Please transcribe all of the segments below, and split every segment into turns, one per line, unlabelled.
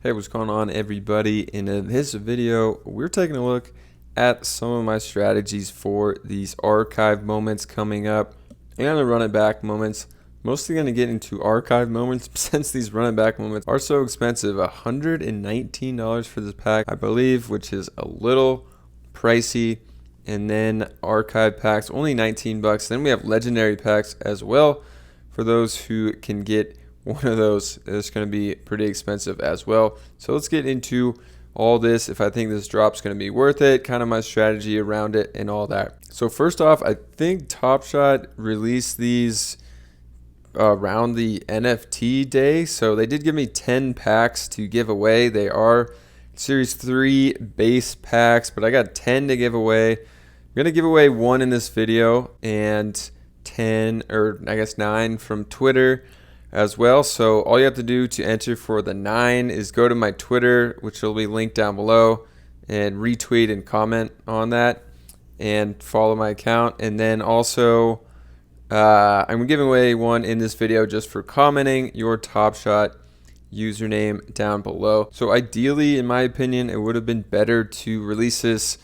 Hey, what's going on, everybody? In this video, we're taking a look at some of my strategies for these archive moments coming up and the running back moments. Mostly going to get into archive moments since these running back moments are so expensive. $119 for this pack, I believe, which is a little pricey. And then archive packs, only 19 bucks. Then we have legendary packs as well for those who can get one of those. It's going to be pretty expensive as well. So let's get into all this, if I think this drop's going to be worth it, kind of my strategy around it and all that. So first off, I think Top Shot released these around the NFT day. So they did give me 10 packs to give away. They are Series 3 base packs, but I got 10 to give away. I'm going to give away one in this video and 10, or I guess 9 from Twitter as well. So all you have to do to enter for the 9 is go to my Twitter, which will be linked down below, and retweet and comment on that and follow my account. And then also I'm giving away one in this video just for commenting your Top Shot username down below. So ideally, in my opinion, it would have been better to release this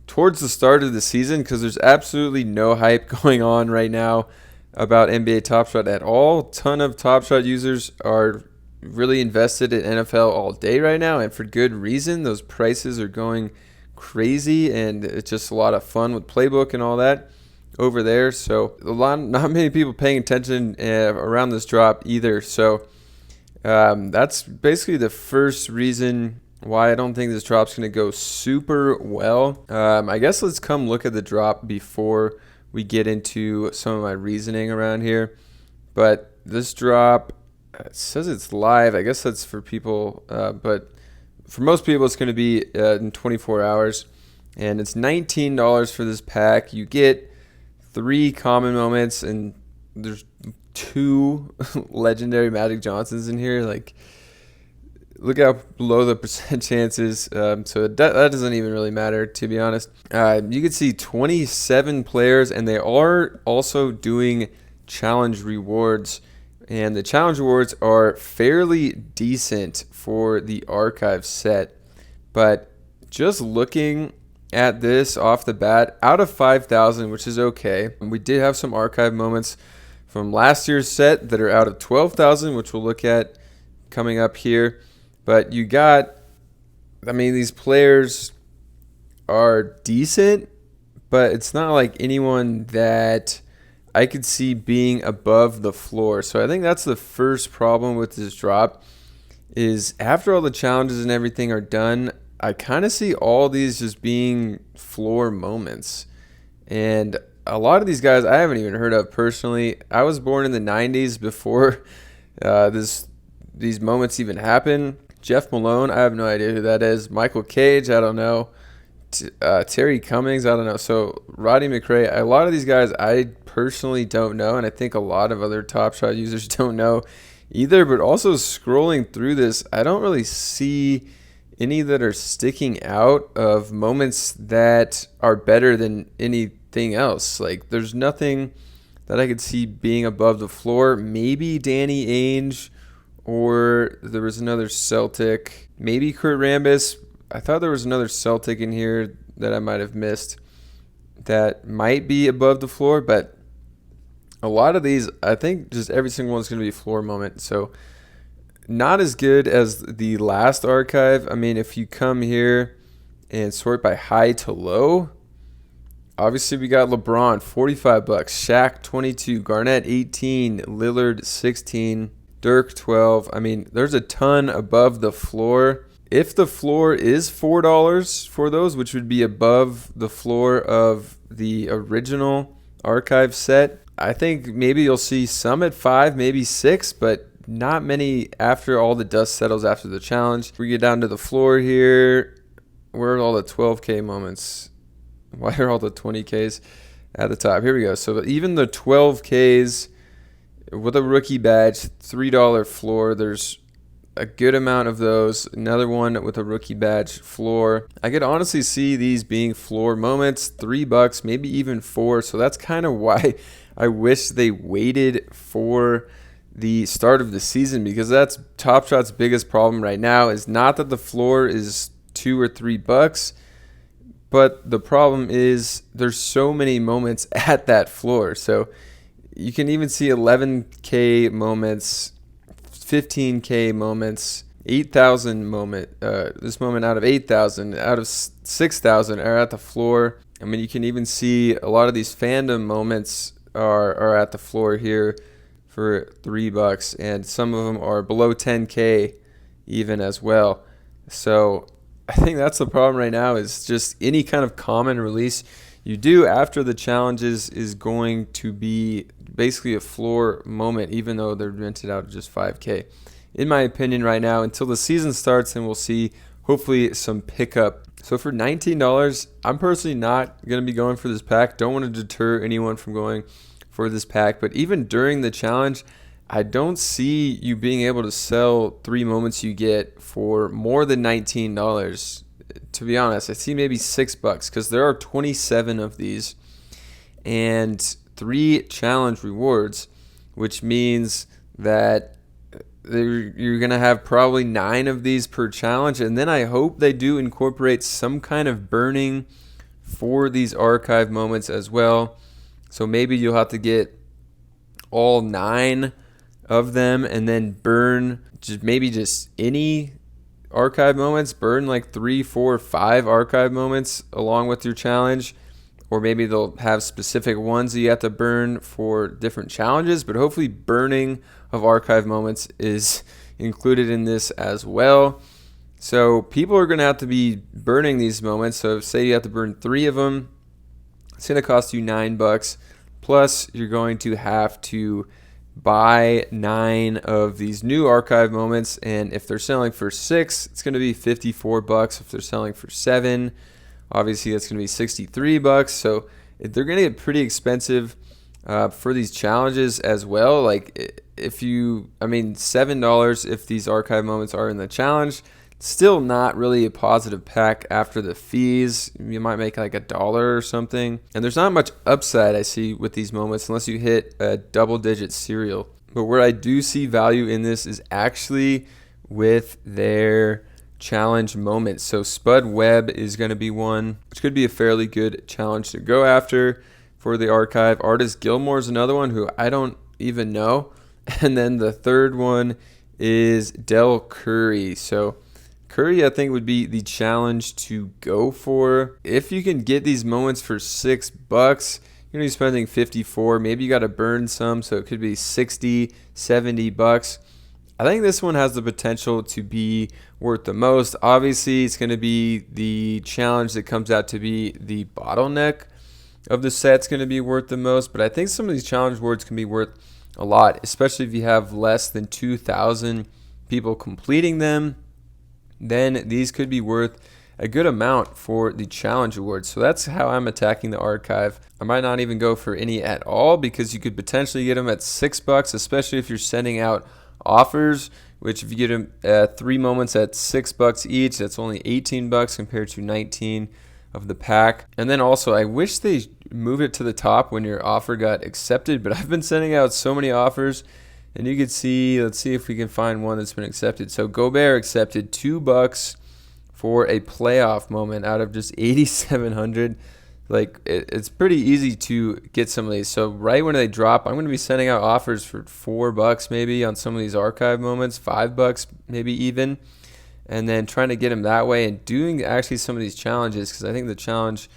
towards the start of the season, because there's absolutely no hype going on right now about NBA Top Shot at all. A ton of Top Shot users are really invested in NFL all day right now, and for good reason. Those prices are going crazy, and it's just a lot of fun with Playbook and all that over there. So not many people paying attention around this drop either. So that's basically the first reason why I don't think this drop's going to go super well. I guess let's come look at the drop before we get into some of my reasoning around here. But this drop, it says it's live. I guess that's for people, but for most people it's going to be in 24 hours. And it's $19 for this pack. You get 3 common moments, and there's 2 legendary Magic Johnsons in here. Like, look how low the percent chance is. So that doesn't even really matter, to be honest. You can see 27 players, and they are also doing challenge rewards. And the challenge rewards are fairly decent for the archive set. But just looking at this off the bat, out of 5,000, which is okay. We did have some archive moments from last year's set that are out of 12,000, which we'll look at coming up here. But you got, I mean, these players are decent, but it's not like anyone that I could see being above the floor. So I think that's the first problem with this drop, is after all the challenges and everything are done, I kind of see all these just being floor moments. And a lot of these guys I haven't even heard of personally. I was born in the 90s before these moments even happened. Jeff Malone, I have no idea who that is. Michael Cage, I don't know. Terry Cummings, I don't know. So Roddy McRae, a lot of these guys I personally don't know, and I think a lot of other Top Shot users don't know either. But also scrolling through this, I don't really see any that are sticking out of moments that are better than anything else. Like, there's nothing that I could see being above the floor. Maybe Danny Ainge, or there was another Celtic, maybe Kurt Rambis. I thought there was another Celtic in here that I might have missed that might be above the floor, but a lot of these, I think just every single one's going to be a floor moment. So not as good as the last archive. I mean, if you come here and sort by high to low, obviously we got LeBron, 45 bucks, Shaq, 22, Garnett, 18, Lillard, 16, Dirk, 12. I mean, there's a ton above the floor. If the floor is $4 for those, which would be above the floor of the original archive set, I think maybe you'll see some at 5, maybe 6, but not many after all the dust settles after the challenge. We get down to the floor here. Where are all the 12K moments? Why are all the 20Ks at the top? Here we go. So even the 12Ks with a rookie badge, $3 floor. There's a good amount of those. Another one with a rookie badge floor. I could honestly see these being floor moments, $3, maybe even $4. So that's kind of why I wish they waited for the start of the season, because that's Top Shot's biggest problem right now. Is not that the floor is $2 or $3, but the problem is there's so many moments at that floor. So you can even see 11K moments, 15K moments, 8,000 moment. This moment out of 8,000, out of 6,000 are at the floor. I mean, you can even see a lot of these fandom moments are at the floor here for $3, and some of them are below 10K even as well. So I think that's the problem right now, is just any kind of common release you do after the challenges is going to be basically a floor moment, even though they're rented out at just 5K. In my opinion right now, until the season starts, and we'll see hopefully some pickup. So for $19, I'm personally not going to be going for this pack. Don't want to deter anyone from going for this pack, but even during the challenge, I don't see you being able to sell 3 moments you get for more than $19. To be honest, I see maybe $6 because there are 27 of these and 3 challenge rewards, which means that you're going to have probably 9 of these per challenge. And then I hope they do incorporate some kind of burning for these archive moments as well. So maybe you'll have to get all 9 of them and then burn just any archive moments. Burn like 3, 4, 5 archive moments along with your challenge. Or maybe they'll have specific ones that you have to burn for different challenges. But hopefully burning of archive moments is included in this as well. So people are going to have to be burning these moments. So say you have to burn 3 of them. It's going to cost you $9. Plus you're going to have to buy 9 of these new archive moments. And if they're selling for 6, it's going to be $54. If they're selling for 7, obviously that's going to be $63. So they're going to get pretty expensive for these challenges as well. Like $7 if these archive moments are in the challenge. Still not really a positive pack after the fees. You might make like $1 or something. And there's not much upside I see with these moments unless you hit a double-digit serial. But where I do see value in this is actually with their challenge moments. So Spud Webb is going to be one, which could be a fairly good challenge to go after for the archive. Artist Gilmore is another one who I don't even know. And then the third one is Del Curry. So Curry, I think, would be the challenge to go for. If you can get these moments for $6, you're going to be spending $54. Maybe you got to burn some, so it could be $60, $70. I think this one has the potential to be worth the most. Obviously, it's going to be the challenge that comes out to be the bottleneck of the set's going to be worth the most. But I think some of these challenge rewards can be worth a lot, especially if you have less than 2,000 people completing them. Then these could be worth a good amount for the challenge awards. So that's how I'm attacking the archive. I might not even go for any at all because you could potentially get them at $6, especially if you're sending out offers, which if you get them 3 moments at $6 each, that's only $18 compared to 19 of the pack. And then also, I wish they moved it to the top when your offer got accepted, but I've been sending out so many offers. And you can see, let's see if we can find one that's been accepted. So Gobert accepted $2 for a playoff moment out of just 8,700. Like, it's pretty easy to get some of these. So right when they drop, I'm going to be sending out offers for $4 maybe on some of these archive moments, $5 maybe even. And then trying to get them that way and doing actually some of these challenges, because I think the challenge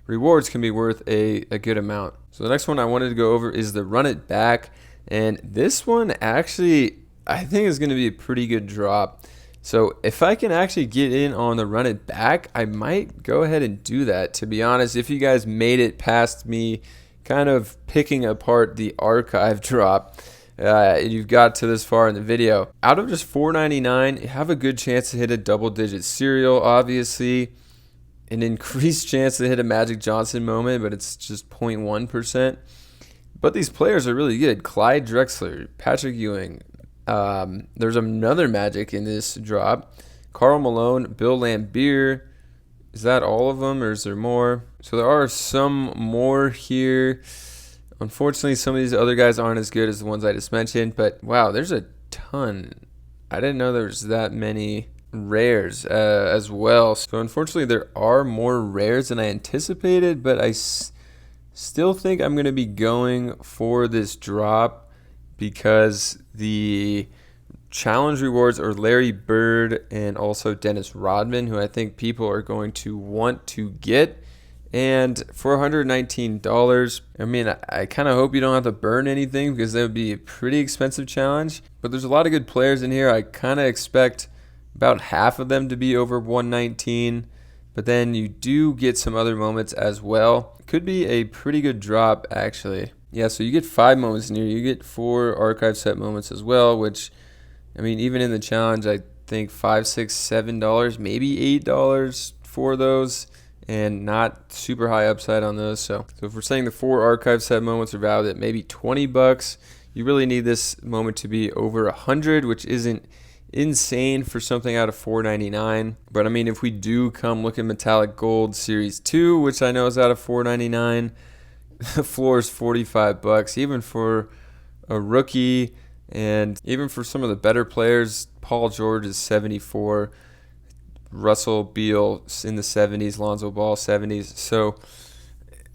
rewards can be worth a good amount. So the next one I wanted to go over is the Run It Back. And this one actually, I think is going to be a pretty good drop. So if I can actually get in on the Run It Back, I might go ahead and do that. To be honest, if you guys made it past me kind of picking apart the archive drop, you've got to this far in the video. Out of just $4.99, you have a good chance to hit a double-digit serial, obviously. An increased chance to hit a Magic Johnson moment, but it's just 0.1%. But these players are really good. Clyde Drexler, Patrick Ewing. There's another Magic in this drop. Karl Malone, Bill Laimbeer. Is that all of them or is there more? So there are some more here Unfortunately, some of these other guys aren't as good as the ones I just mentioned, but wow, there's a ton. I didn't know there was that many rares as well. So unfortunately, there are more rares than I anticipated, but I still think I'm going to be going for this drop because the challenge rewards are Larry Bird and also Dennis Rodman, who I think people are going to want to get. And for $119, I mean, I kind of hope you don't have to burn anything because that would be a pretty expensive challenge. But there's a lot of good players in here. I kind of expect about half of them to be over 119. But then you do get some other moments as well. Could be a pretty good drop, actually. Yeah, so you get 5 moments in here. You get 4 archive set moments as well, which, I mean, even in the challenge, I think $5, $6, $7, maybe $8 for those, and not super high upside on those. So if we're saying the 4 archive set moments are valued at maybe $20, you really need this moment to be over 100, which isn't insane for something out of $4.99. But I mean, if we do come look at Metallic Gold Series 2, which I know is out of $4.99, the floor is $45, even for a rookie, and even for some of the better players. Paul George is $74, Russell Beal in the 70s, Lonzo Ball 70s. So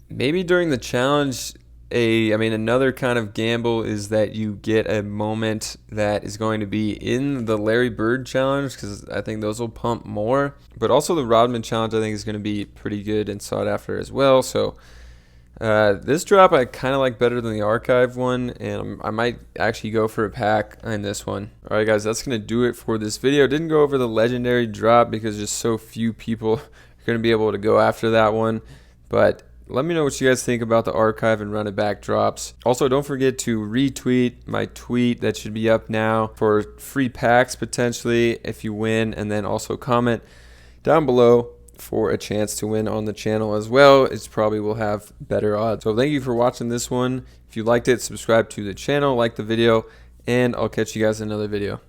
maybe during the challenge, another kind of gamble is that you get a moment that is going to be in the Larry Bird challenge, because I think those will pump more. But also the Rodman challenge I think is going to be pretty good and sought after as well. So this drop I kind of like better than the archive one, and I might actually go for a pack in this one. All right, guys, that's going to do it for this video. Didn't go over the legendary drop because just so few people are going to be able to go after that one. But let me know what you guys think about the archive and run it back drops. Also, don't forget to retweet my tweet that should be up now for free packs potentially if you win, and then also comment down below for a chance to win on the channel as well. It's probably will have better odds. So thank you for watching this one. If you liked it, subscribe to the channel, like the video, and I'll catch you guys in another video.